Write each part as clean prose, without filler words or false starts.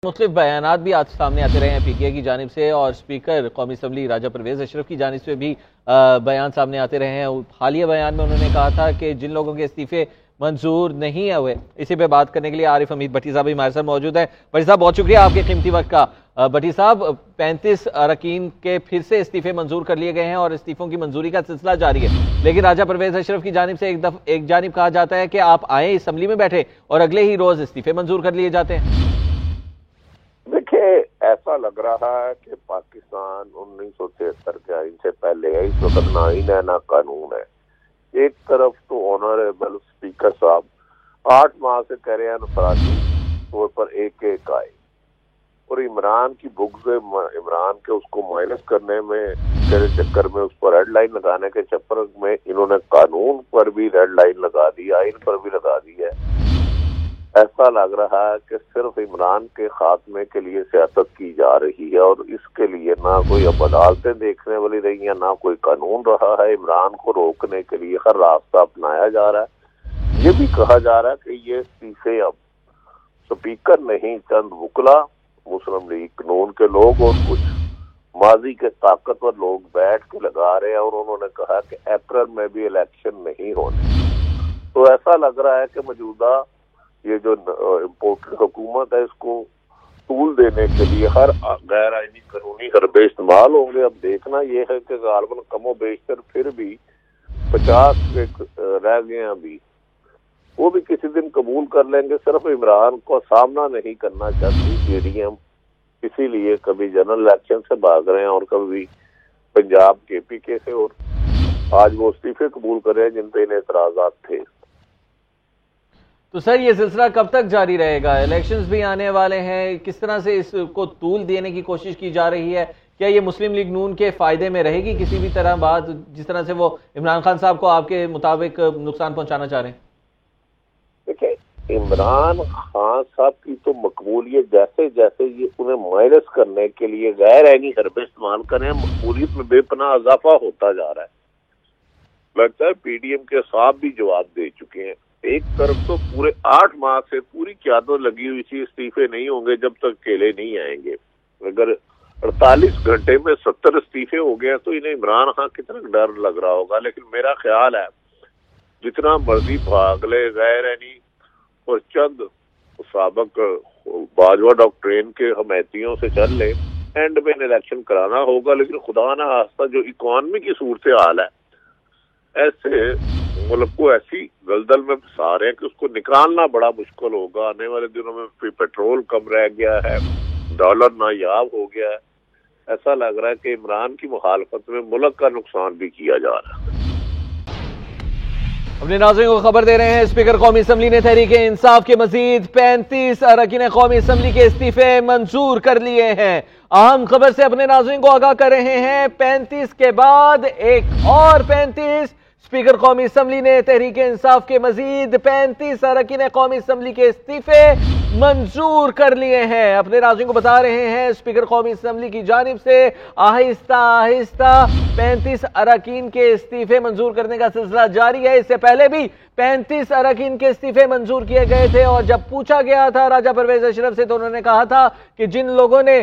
مختلف بیانات بھی آج سامنے آتے رہے ہیں پی ٹی آئی کی جانب سے، اور اسپیکر قومی اسمبلی راجہ پرویز اشرف کی جانب سے بھی بیان سامنے آتے رہے ہیں۔ حالیہ بیان میں انہوں نے کہا تھا کہ جن لوگوں کے استعفے منظور نہیں ہوئے، اسی پہ بات کرنے کے لیے عارف حمید بھٹی صاحب بھی ہمارے ساتھ موجود ہیں۔ بھٹی صاحب بہت شکریہ آپ کے قیمتی وقت کا۔ بھٹی صاحب، 35 اراکین کے پھر سے استعفے منظور کر لیے گئے ہیں اور استعفوں کی منظوری کا سلسلہ جاری ہے، لیکن راجہ پرویز اشرف کی جانب سے ایک جانب کہا جاتا ہے کہ آپ آئیں اسمبلی میں بیٹھے اور اگلے ہی روز استعفے منظور کر لیے جاتے ہیں۔ دیکھیں، ایسا لگ رہا ہے کہ پاکستان 1973 کے آئین سے پہلے ہے، اس وقت نہ آئین ہے نہ قانون ہے۔ ایک طرف تو آنریبل اسپیکر صاحب 8 ماہ سے کہہ رہے ہیں انفرادی طور پر ایک آئے، اور عمران کی بغض عمران کے اس کو مائنس کرنے میں کے چکر میں اس پر ریڈ لائن لگانے کے چکر میں انہوں نے قانون پر بھی ریڈ لائن لگا دی، آئین پر بھی لگا دی ہے۔ ایسا لگ رہا ہے کہ صرف عمران کے خاتمے کے لیے سیاست کی جا رہی ہے، اور اس کے لیے نہ کوئی اب عدالتیں دیکھنے والی رہی ہیں، نہ کوئی قانون رہا ہے۔ عمران کو روکنے کے لیے ہر راستہ اپنایا جا رہا ہے۔ یہ بھی کہا جا رہا ہے کہ یہ استعفے اب سپیکر نہیں، چند وکلا، مسلم لیگ نون کے لوگ اور کچھ ماضی کے طاقتور لوگ بیٹھ کے لگا رہے ہیں، اور انہوں نے کہا کہ اپریل میں بھی الیکشن نہیں ہونے۔ تو ایسا لگ رہا ہے کہ موجودہ یہ جو امپورٹڈ حکومت ہے، اس کو طول دینے کے لیے ہر غیر آئینی قانونی حربے استعمال ہوں گے۔ اب دیکھنا یہ ہے کہ غالباً کم و بیشتر پھر بھی 50 رہ گئے ہیں ابھی، وہ بھی کسی دن قبول کر لیں گے۔ صرف عمران کو سامنا نہیں کرنا چاہتی جے ڈی ایم، اسی لیے کبھی جنرل الیکشن سے بھاگ رہے ہیں اور کبھی پنجاب کے پی کے سے، اور آج وہ استعفے قبول کر رہے ہیں جن پہ انہیں اعتراضات تھے۔ تو سر، یہ سلسلہ کب تک جاری رہے گا؟ الیکشنز بھی آنے والے ہیں، کس طرح سے اس کو طول دینے کی کوشش کی جا رہی ہے؟ کیا یہ مسلم لیگ نون کے فائدے میں رہے گی کسی بھی طرح بات، جس طرح سے وہ عمران خان صاحب کو آپ کے مطابق نقصان پہنچانا چاہ رہے ہیں؟ دیکھیں، عمران خان صاحب کی تو مقبولیت جیسے جیسے یہ انہیں مائنس کرنے کے لیے غیر آئینی حربے استعمال کر رہے ہیں، مقبولیت میں بے پناہ اضافہ ہوتا جا رہا ہے۔ لگتا ہے پی ڈی ایم کے صاحب بھی جواب دے چکے ہیں۔ ایک طرف تو پورے 8 ماہ سے پوری قیادت لگی ہوئی تھی، استعفے نہیں ہوں گے جب تک کیلے نہیں آئیں گے۔ اگر 48 گھنٹے میں 70 استعفے ہو گئے تو انہیں عمران خان کتنا ڈر لگ رہا ہوگا۔ لیکن میرا خیال ہے جتنا مرضی بھاگ لے غیر آئینی اور چند سابق باجوہ ڈاکٹرین کے حمایتیوں سے چل لے، اینڈ میں الیکشن کرانا ہوگا۔ لیکن خدا نہ خواستہ جو اکانومی کی صورتحال ہے، ایسے ملک کو ایسی دلدل میں پھنسا رہے ہیں کہ اس کو نکالنا بڑا مشکل ہوگا۔ آنے والے دنوں میں پیٹرول کم رہ گیا ہے، ڈالر نایاب ہو گیا ہے۔ ایسا لگ رہا ہے کہ عمران کی مخالفت میں ملک کا نقصان بھی کیا جا رہا ہے۔ اپنے ناظرین کو خبر دے رہے ہیں، اسپیکر قومی اسمبلی نے تحریک انصاف کے مزید 35 اراکین قومی اسمبلی کے استعفے منظور کر لیے ہیں۔ اہم خبر سے اپنے ناظرین کو آگاہ کر رہے ہیں، 35 کے بعد ایک اور 35۔ اسپیکر قومی اسمبلی نے تحریک انصاف کے مزید 35 اراکین قومی اسمبلی کے استعفے منظور کر لیے ہیں۔ اپنے ناظرین کو بتا رہے ہیں، اسپیکر قومی اسمبلی کی جانب سے آہستہ آہستہ 35 اراکین کے استعفے منظور کرنے کا سلسلہ جاری ہے۔ اس سے پہلے بھی 35 اراکین کے استعفے منظور کیے گئے تھے، اور جب پوچھا گیا تھا راجہ پرویز اشرف سے تو انہوں نے کہا تھا کہ جن لوگوں نے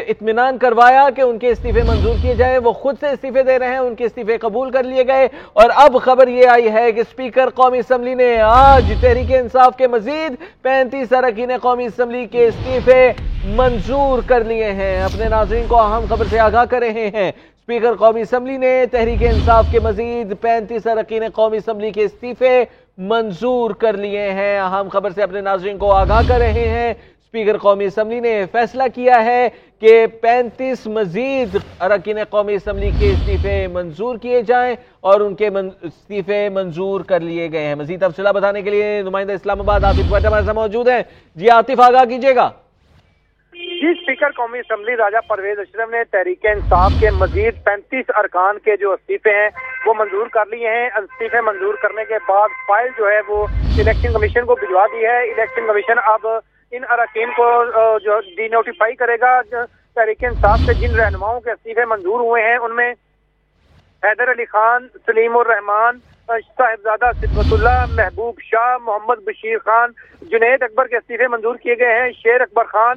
اطمینان کروایا کہ ان کے استعفے منظور کیے جائیں وہ خود سے استعفے دے رہے ہیں، ان کے استعفے قبول کر لیے گئے۔ اور اب خبر یہ آئی ہے کہ اسپیکر قومی اسمبلی نے آج تحریک انصاف کے مزید 35 اراکین قومی اسمبلی کے استعفے منظور کر لیے ہیں۔ اپنے ناظرین کو اہم خبر سے آگاہ کر رہے ہیں، اسپیکر قومی اسمبلی نے تحریک انصاف کے مزید 35 اراکین قومی اسمبلی کے استعفے منظور کر لیے ہیں۔ اہم خبر سے اپنے ناظرین کو آگاہ کر رہے ہیں، اسپیکر قومی اسمبلی نے فیصلہ کیا ہے کہ 35 مزید اراکین قومی اسمبلی کے استعفے منظور کیے جائیں، اور ان کے استعفے منظور کر لیے گئے ہیں۔ مزید تفصیلات بتانے کے لیے نمائندہ اسلام آباد عاطف بٹ ہمارے ساتھ موجود ہیں۔ جی عاطف، آگاہ کیجیے گا۔ جی، اسپیکر قومی اسمبلی راجہ پرویز اشرف نے تحریک انصاف کے مزید 35 ارکان کے جو استعفے ہیں وہ منظور کر لیے ہیں۔ استعفے منظور کرنے کے بعد فائل جو ہے وہ الیکشن کمیشن کو بھجوا دی ہے۔ الیکشن کمیشن اب ان اراکین کو جو ڈی نوٹیفائی کرے گا۔ تحریک انصاف سے جن رہنماؤں کے استعفے منظور ہوئے ہیں ان میں حیدر علی خان، سلیم الرحمان، صاحبزادہ صدقت اللہ، محبوب شاہ، محمد بشیر خان، جنید اکبر کے استعفے منظور کیے گئے ہیں۔ شیر اکبر خان،